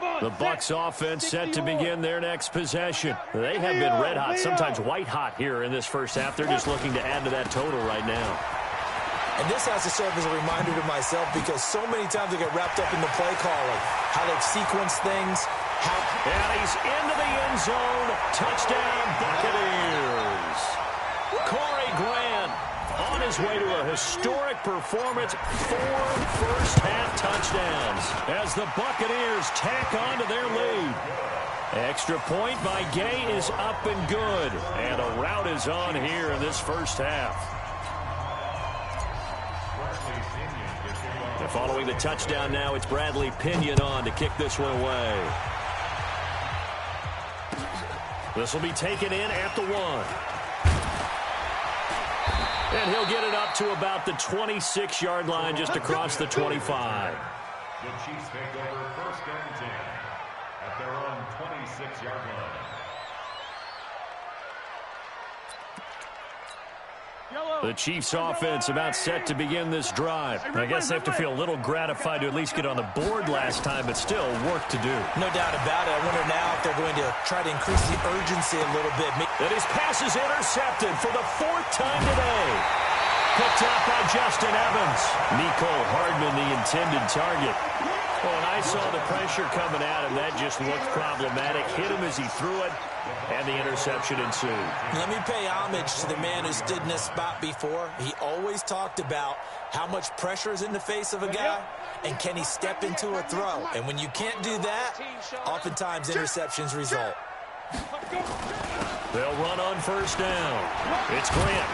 The Bucs offense set to begin their next possession. They have been red hot, sometimes white hot here in this first half. They're just looking to add to that total right now. And this has to serve as a reminder to myself because so many times I get wrapped up in the play calling, how they've sequenced things. And he's into the end zone. Touchdown, Buccaneers. Corey Grant on his way to a historic performance, 4 first-half touchdowns as the Buccaneers tack on to their lead. Extra point by Gay is up and good, and a rout is on here in this first half. And following the touchdown now, it's Bradley Pinion on to kick this one away. This will be taken in at the 1. And he'll get it up to about the 26-yard line just across the 25. The Chiefs take over first and 10 at their own 26-yard line. The Chiefs offense about set to begin this drive. I guess they have to feel a little gratified to at least get on the board last time, but still work to do. No doubt about it. I wonder now if they're going to try to increase the urgency a little bit. And his pass is intercepted for the 4th time today. Picked up by Justin Evans. Nicole Hardman, the intended target. Well, and I saw the pressure coming at him. That just looked problematic. Hit him as he threw it, and the interception ensued. Let me pay homage to the man who stood in this spot before. He always talked about how much pressure is in the face of a guy, and can he step into a throw. And when you can't do that, oftentimes interceptions result. They'll run on first down. It's Grant.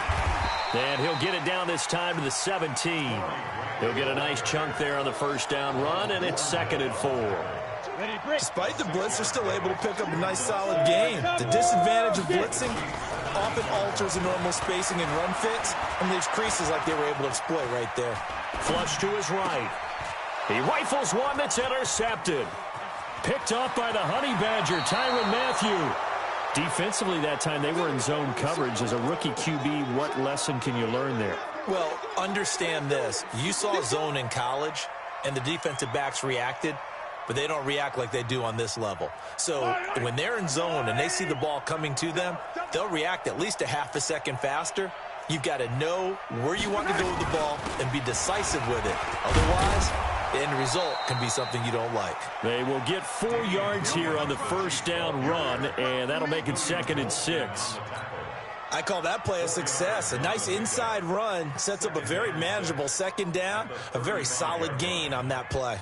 And he'll get it down this time to the 17. He'll get a nice chunk there on the first down run, and it's 2nd and 4. Despite the blitz, they're still able to pick up a nice solid gain. The disadvantage of blitzing often alters the normal spacing and run fits and leaves creases like they were able to exploit right there. Flush to his right. He rifles one that's intercepted. Picked off by the Honey Badger, Tyrann Mathieu. Defensively that time, they were in zone coverage. As a rookie QB, what lesson can you learn there? Well, understand this. You saw zone in college, and the defensive backs reacted, but they don't react like they do on this level. So when they're in zone and they see the ball coming to them, they'll react at least a half a second faster. You've got to know where you want to go with the ball and be decisive with it. Otherwise, the end result can be something you don't like. They will get 4 yards here on the first down run, and that'll make it 2nd and 6. I call that play a success. A nice inside run sets up a very manageable 2nd down, a very solid gain on that play.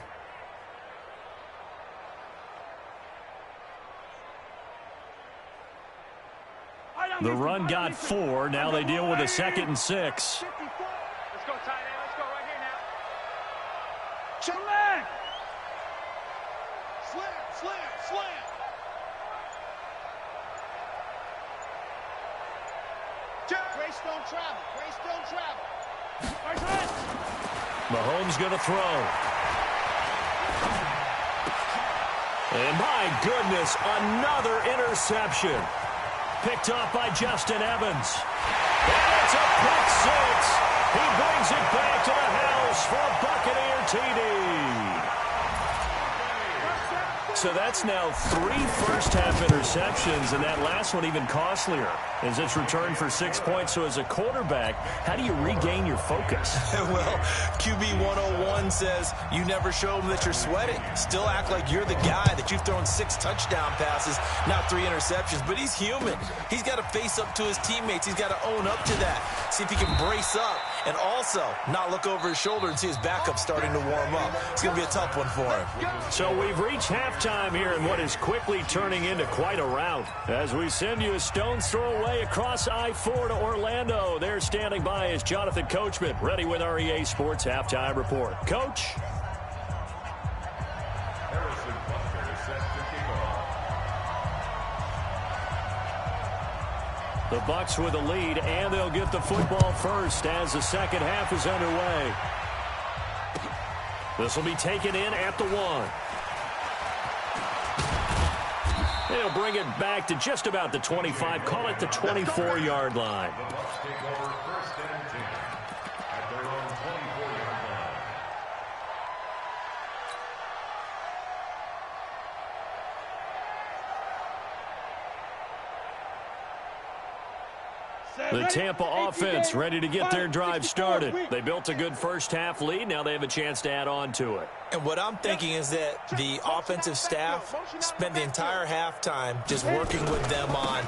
The run got 4. Now they deal with a 2nd and 6. Let's go, tight end. Let's go right here now. Slam! Slam! Grace don't travel. Grace don't travel. Mahomes going to throw. And my goodness, another interception. Picked off by Justin Evans. And it's a pick 6. He brings it back to the house for a Buccaneer TD. So that's now 3 first-half interceptions, and that last one even costlier as it's returned for 6 points. So as a quarterback, how do you regain your focus? Well, QB 101 says you never show them that you're sweating. Still act like you're the guy that you've thrown 6 touchdown passes, not 3 interceptions. But he's human. He's got to face up to his teammates. He's got to own up to that. See if he can brace up and also not look over his shoulder and see his backup starting to warm up. It's going to be a tough one for him. So we've reached halftime here in what is quickly turning into quite a rout. As we send you a stone's throw away across I-4 to Orlando. There standing by is Jonathan Coachman, ready with our EA Sports Halftime Report. Coach? Harrison Butker is set to kick off. The Bucs with a lead, and they'll get the football first as the second half is underway. This will be taken in at the 1. They'll bring it back to just about the 25, call it the 24-yard line. The Bucs take over first and 10 at their own 24-yard line. The Tampa offense ready to get their drive started. They built a good first-half lead. Now they have a chance to add on to it. And what I'm thinking is that the offensive staff spent the entire halftime just working with them on,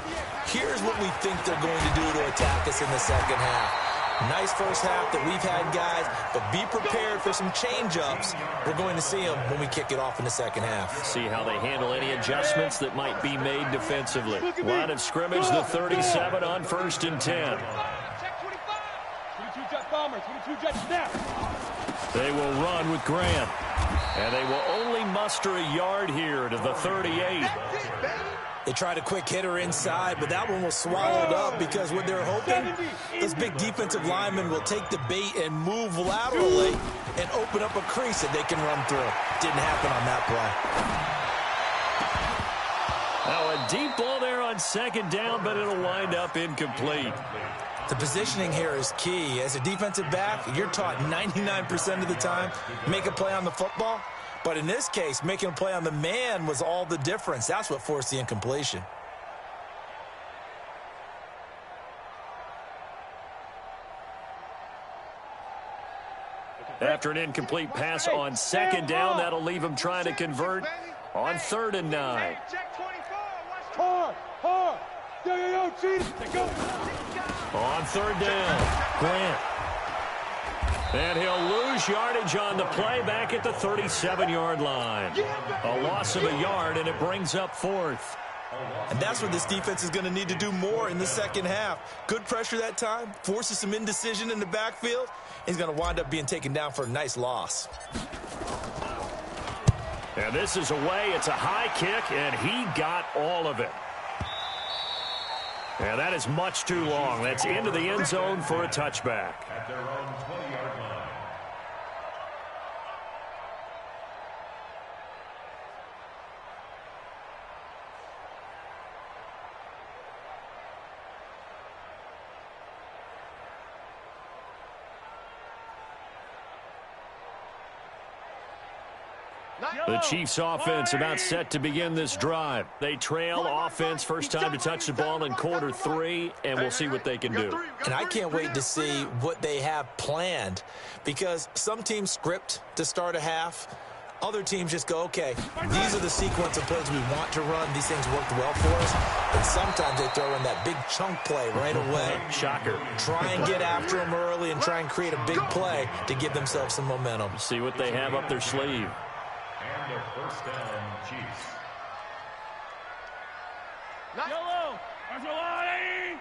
here's what we think they're going to do to attack us in the second half. Nice first half that we've had, guys, but be prepared for some change-ups. We're going to see them when we kick it off in the second half. See how they handle any adjustments that might be made defensively. Line of scrimmage, the 37 on 1st and 10. They will run with Grant. And they will only muster a yard here to the 38. They tried a quick hitter inside, but that one was swallowed up because what they're hoping, those big defensive linemen will take the bait and move laterally and open up a crease that they can run through. Didn't happen on that play. Now a deep ball there on 2nd down, but it'll wind up incomplete. The positioning here is key. As a defensive back, you're taught 99% of the time, make a play on the football. But in this case, making a play on the man was all the difference. That's what forced the incompletion. After an incomplete pass on 2nd down, that'll leave him trying to convert on 3rd and 9. On 3rd down, Grant. And he'll lose yardage on the play back at the 37-yard line. A loss of a yard, and it brings up 4th. And that's what this defense is going to need to do more in the second half. Good pressure that time, forces some indecision in the backfield. He's going to wind up being taken down for a nice loss. And this is away. It's a high kick, and he got all of it. And that is much too long. That's into the end zone for a touchback. At their own 20-yard line. The Chiefs offense about set to begin this drive. They trail offense first time to touch the ball in quarter 3, and we'll see what they can do. And I can't wait to see what they have planned, because some teams script to start a half. Other teams just go, okay, these are the sequence of plays we want to run. These things worked well for us. And sometimes they throw in that big chunk play right away. Shocker. Try and get after them early and try and create a big play to give themselves some momentum. See what they have up their sleeve. And a first down, Chiefs. Yellow. Watch the line.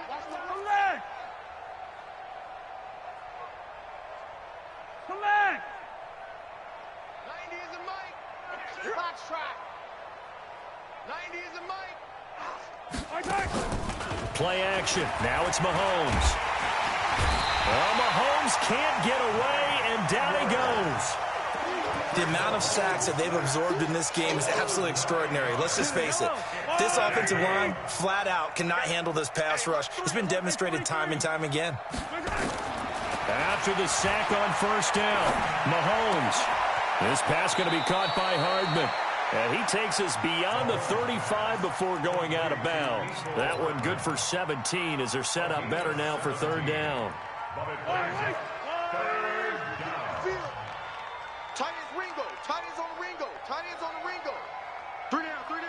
Watch the leg. Collect. 90 is a mic. Box track. 90 is a mic. Play action. Now it's Mahomes. Well, Mahomes can't get away, and down he goes. The amount of sacks that they've absorbed in this game is absolutely extraordinary. Let's just face it. This offensive line, flat out, cannot handle this pass rush. It's been demonstrated time and time again. After the sack on first down, Mahomes. This pass going to be caught by Hardman. And he takes us beyond the 35 before going out of bounds. That one good for 17 as they're set up better now for 3rd down. Tight ends Ringo. Tight ends on Ringo. Tight ends on the Ringo. 3 down, 3 down.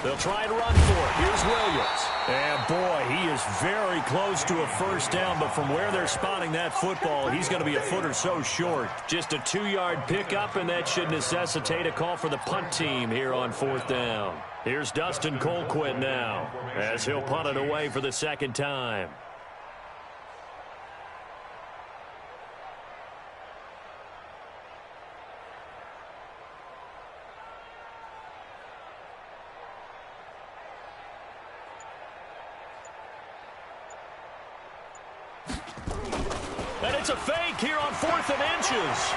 They'll try to run for it. Here's Williams. And boy, he is very close to a first down, but from where they're spotting that football, he's going to be a foot or so short. Just a 2-yard pickup, and that should necessitate a call for the punt team here on 4th down. Here's Dustin Colquitt now, as he'll punt it away for the 2nd time. And it's a fake here on 4th and inches.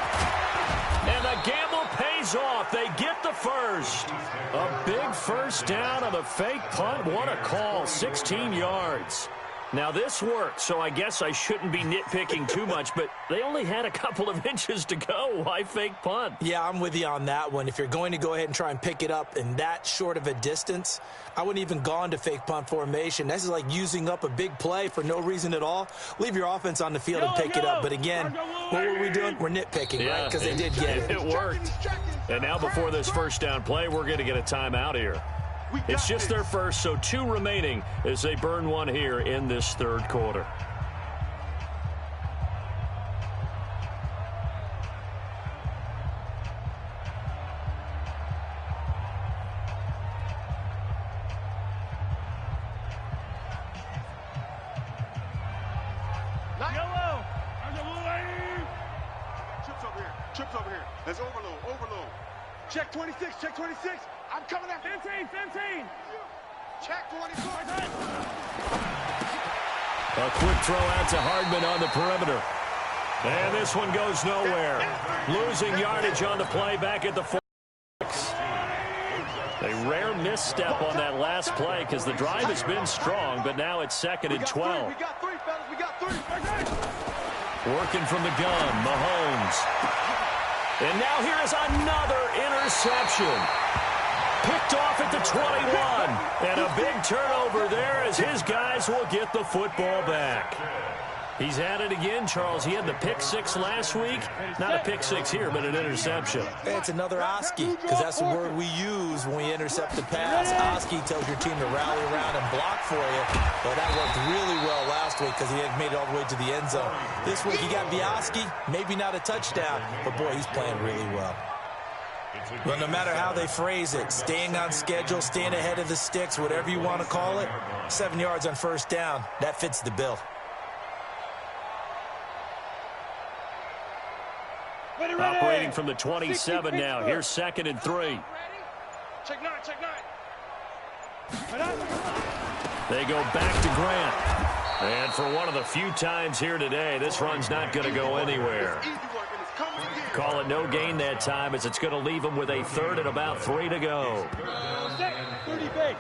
And the gamble pays off. They get the first. A big first down on the fake punt. What a call. 16 yards. Now, this worked, so I guess I shouldn't be nitpicking too much, but they only had a couple of inches to go. Why fake punt? Yeah, I'm with you on that one. If you're going to go ahead and try and pick it up in that short of a distance, I wouldn't even gone to fake punt formation. This is like using up a big play for no reason at all. Leave your offense on the field and pick it up. But again, what were we doing? We're nitpicking, right? Because they did get it. It worked. And now before this first down play, we're going to get a timeout here. It's just their first, so 2 remaining as they burn one here in this third quarter. Yellow. There's a blue lane. Chips over here. Chips over here. There's overload. Overload. Check 26. Check 26. I'm coming after 15. Check 24. A quick throw out to Hardman on the perimeter. And this one goes nowhere. Losing yardage on the play back at the 4. A rare misstep on that last play because the drive has been strong, but now it's 2nd and 12. We got 3, fellas. We got 3. Working from the gun, Mahomes. And now here is another interception. Picked off at the 21. And a big turnover there as his guys will get the football back. He's at it again, Charles. He had the pick 6 last week. Not a pick 6 here, but an interception. It's another Oski, because that's the word we use when we intercept the pass. Oski tells your team to rally around and block for you. Well, that worked really well last week because he had made it all the way to the end zone. This week he got Oski, maybe not a touchdown, but boy, he's playing really well. Well, no matter how they phrase it, staying on schedule, staying ahead of the sticks, whatever you want to call it, 7 yards on first down, that fits the bill. Operating from the 27 now. Here's 2nd and 3. Check 9. They go back to Grant. And for one of the few times here today, this run's not going to go anywhere. Call it no gain that time as it's going to leave them with a 3rd and about 3 to go. 30 base.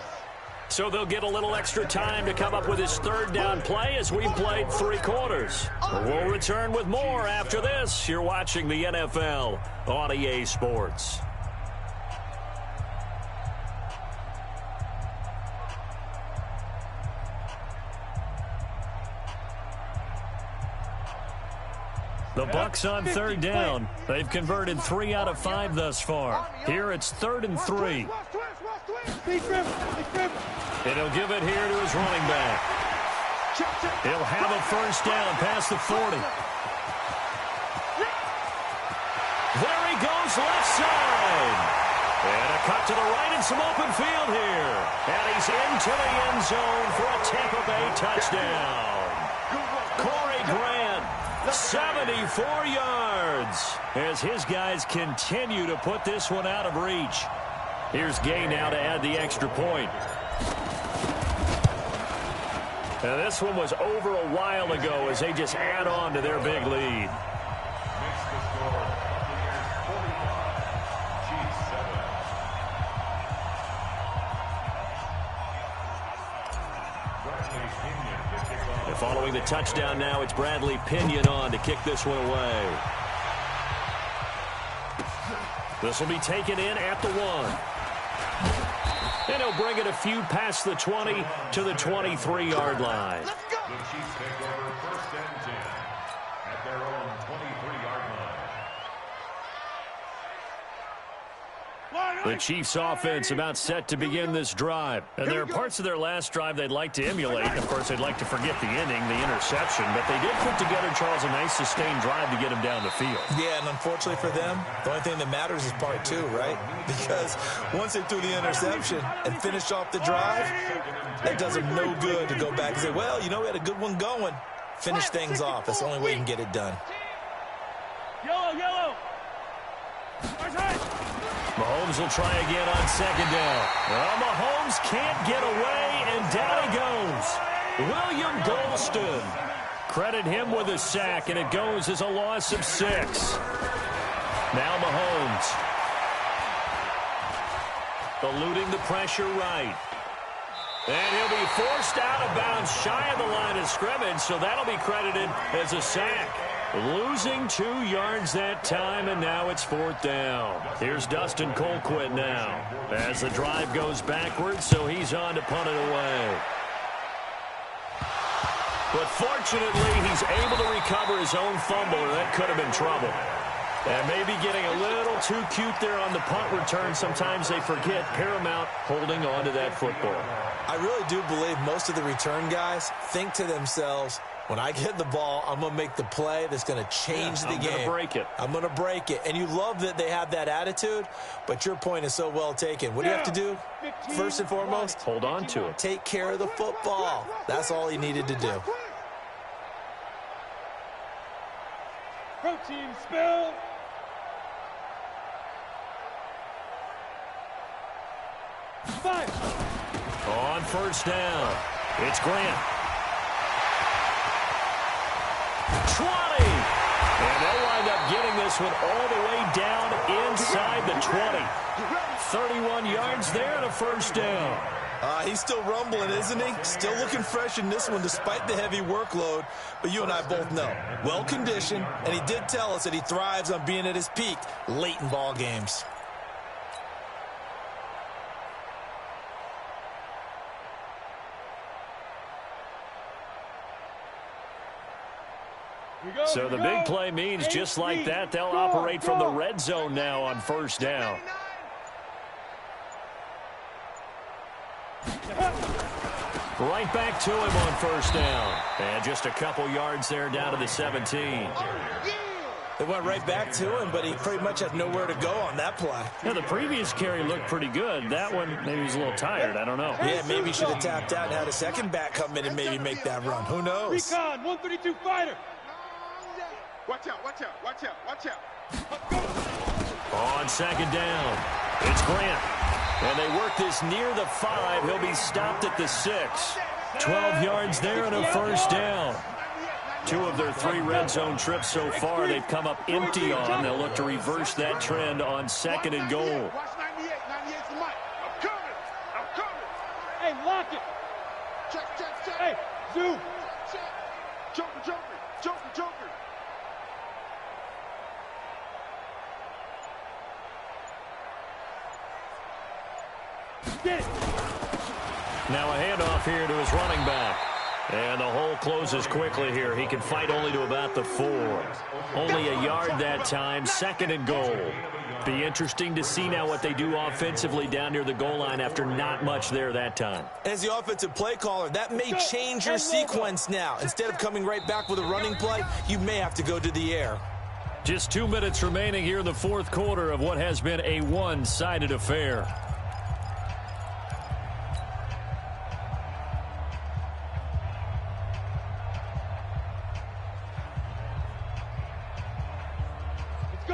So they'll get a little extra time to come up with his 3rd down play as we've played 3 quarters. We'll return with more after this. You're watching the NFL on EA Sports. The Bucs on 3rd down. They've converted 3 out of 5 thus far. Here it's 3rd and 3. And he'll give it here to his running back. He'll have a first down past the 40. There he goes left side. And a cut to the right and some open field here. And he's into the end zone for a Tampa Bay touchdown. Corey Grant, 74 yards. As his guys continue to put this one out of reach. Here's Gay now to add the extra point. Now this one was over a while ago as they just add on to their big lead. And following the touchdown now, it's Bradley Pinion on to kick this one away. This will be taken in at the 1. And he'll bring it a few past the 20 to the 23-yard line. The Chiefs take over 1st and 10 at their own 23-yard line. The Chiefs offense about set to begin this drive. And there are parts of their last drive they'd like to emulate. Of course, they'd like to forget the inning, the interception. But they did put together, Charles, a nice sustained drive to get him down the field. Yeah, and unfortunately for them, the only thing that matters is part 2, right? Because once they threw the interception and finished off the drive, that does them no good to go back and say, well, you know, we had a good one going. Finish things off. That's the only way you can get it done. Yellow. Mahomes will try again on 2nd down. Well, Mahomes can't get away, and down he goes. William Golston. Credit him with a sack, and it goes as a loss of 6. Now Mahomes. Eluding the pressure right. And he'll be forced out of bounds shy of the line of scrimmage, so that'll be credited as a sack. Losing 2 yards that time, and now it's 4th down. Here's Dustin Colquitt now as the drive goes backwards, so he's on to punt it away. But fortunately, he's able to recover his own fumble, or that could have been trouble. And maybe getting a little too cute there on the punt return. Sometimes they forget Paramount holding on to that football. I really do believe most of the return guys think to themselves, when I get the ball, I'm going to make the play that's going to change the game. I'm going to break it. I'm going to break it. And you love that they have that attitude, but your point is so well taken. What do you have to do? First and foremost, hold on to it. Take care of the football. That's all he needed to do. Protein spill. On 1st down, it's Grant. 20. And they'll wind up getting this one all the way down inside the 20. 31 yards there and a 1st down. He's still rumbling, isn't he? Still looking fresh in this one despite the heavy workload. But you and I both know, well-conditioned, and he did tell us that he thrives on being at his peak late in ball games. So the big play means just like that, they'll operate from the red zone now on 1st down. Right back to him on 1st down. And just a couple yards there down to the 17. They went right back to him, but he pretty much had nowhere to go on that play. Yeah, the previous carry looked pretty good. That one, maybe he's a little tired. I don't know. Yeah, maybe he should have tapped out and had a second back come in and maybe make that run. Who knows? Recon, 132 fighter. Watch out, watch out, watch out, watch out. On 2nd down, it's Grant. And they work this near the 5. He'll be stopped at the 6. 12 yards there and a 1st down. 2 of their 3 red zone trips so far they've come up empty on. They'll look to reverse that trend on 2nd and goal. Watch 98, 98's the mic. I'm coming, I'm coming. Hey, lock it. Check, check, check. Hey, zoom. Check. Joker, joker, joker, joker. Get it. Now a handoff here to his running back. And the hole closes quickly here. He can fight only to about the 4. Only a yard that time, 2nd and goal. Be interesting to see now what they do offensively down near the goal line after not much there that time. As the offensive play caller, that may change your sequence now. Instead of coming right back with a running play, you may have to go to the air. Just 2 minutes remaining here in the 4th quarter of what has been a one-sided affair.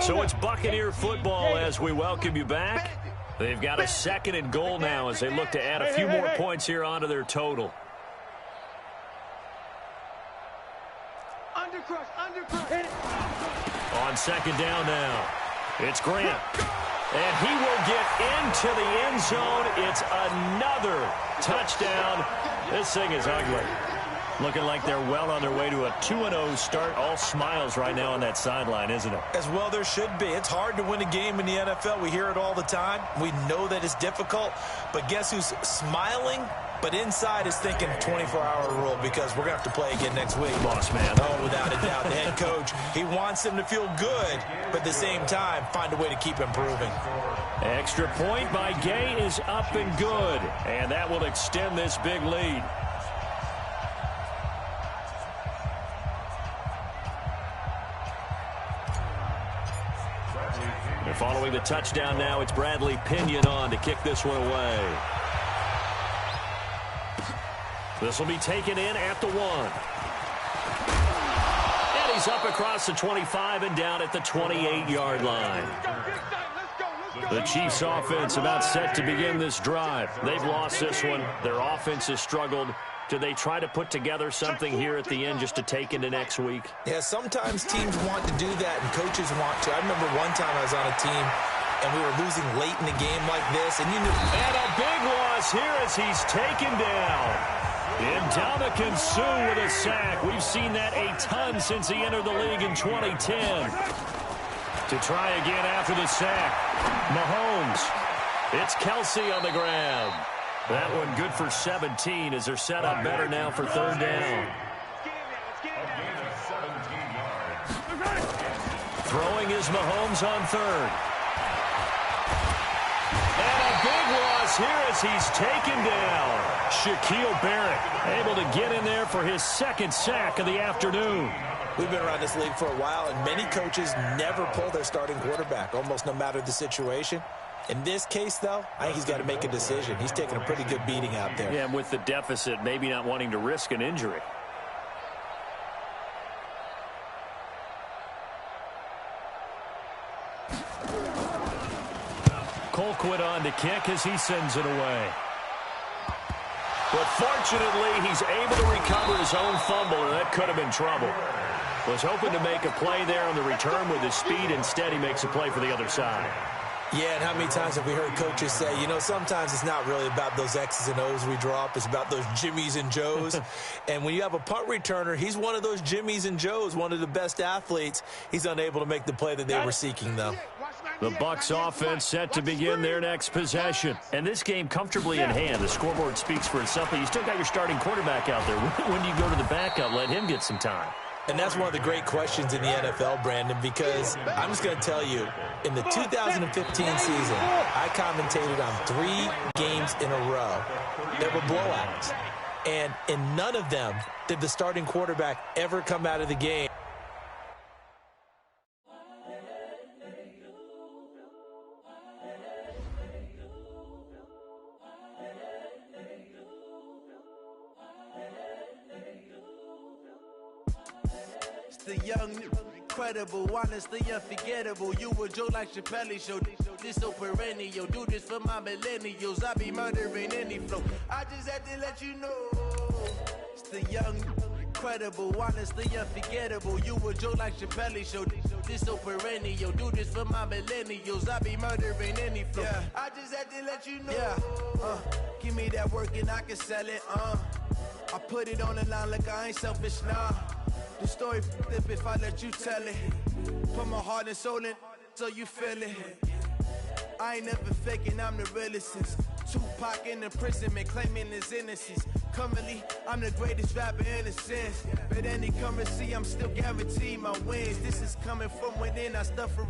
So it's Buccaneer football as we welcome you back. They've got a 2nd and goal now as they look to add a few more points here onto their total. Undercrush, undercrush. On 2nd down now, it's Grant. And he will get into the end zone. It's another touchdown. This thing is ugly. Looking like they're well on their way to a 2-0 start. All smiles right now on that sideline, isn't it? As well there should be. It's hard to win a game in the NFL. We hear it all the time. We know that it's difficult. But guess who's smiling? But inside is thinking 24-hour rule because we're going to have to play again next week. Boss man. Oh, without a doubt. The head coach, he wants them to feel good, but at the same time, find a way to keep improving. Extra point by Gay is up and good. And that will extend this big lead. And following the touchdown now, it's Bradley Pinion on to kick this one away. This will be taken in at the 1. And he's up across the 25 and down at the 28-yard line. The Chiefs' offense about set to begin this drive. They've lost this one. Their offense has struggled. Do they try to put together something here at the end just to take into next week? Yeah, sometimes teams want to do that and coaches want to. I remember one time I was on a team and we were losing late in the game like this, and you knew. And a big loss here as he's taken down. Ndamukong Suh with a sack. We've seen that a ton since he entered the league in 2010. To try again after the sack, Mahomes. It's Kelsey on the ground. That one good for 17 as they're set up better now for third down. Throwing is Mahomes on third. And a big loss here as he's taken down. Shaquille Barrett able to get in there for his second sack of the afternoon. We've been around this league for a while, and many coaches never pull their starting quarterback, almost no matter the situation. In this case, though, I think he's got to make a decision. He's taking a pretty good beating out there. Yeah, and with the deficit, maybe not wanting to risk an injury. Colquitt on to kick as he sends it away. But fortunately, he's able to recover his own fumble, and that could have been trouble. Was hoping to make a play there on the return with his speed. Instead, he makes a play for the other side. Yeah, and how many times have we heard coaches say, you know, sometimes it's not really about those X's and O's we drop. It's about those Jimmies and Joes. And when you have a punt returner, he's one of those Jimmies and Joes, one of the best athletes. He's unable to make the play that they were seeking, though. The Bucs offense set to begin their next possession. And this game comfortably in hand. The scoreboard speaks for itself, but you still got your starting quarterback out there. When do you go to the backup? Let him get some time. And that's one of the great questions in the NFL, Brandon, because I'm just going to tell you, in the 2015 season, I commentated on 3 games in a row that were blowouts. And in none of them did the starting quarterback ever come out of the game. The young, incredible, honestly unforgettable. You a Joe like Chappelle show. This so perennial. Do this for my millennials. I be murdering any flow. I just had to let you know. It's the young, incredible, honestly unforgettable. You a Joe like Chappelle show. This so perennial. Do this for my millennials. I be murdering any flow. Yeah. I just had to let you know. Yeah. Give me that work and I can sell it. I put it on the line like I ain't selfish, nah. The story flip if I let you tell it. Put my heart and soul in so you feel it. I ain't never faking, I'm the realest since Tupac in imprisonment, claiming his innocence. Currently, I'm the greatest rapper in a sense. But any currency, I'm still guaranteed my wins. This is coming from within, I stuff for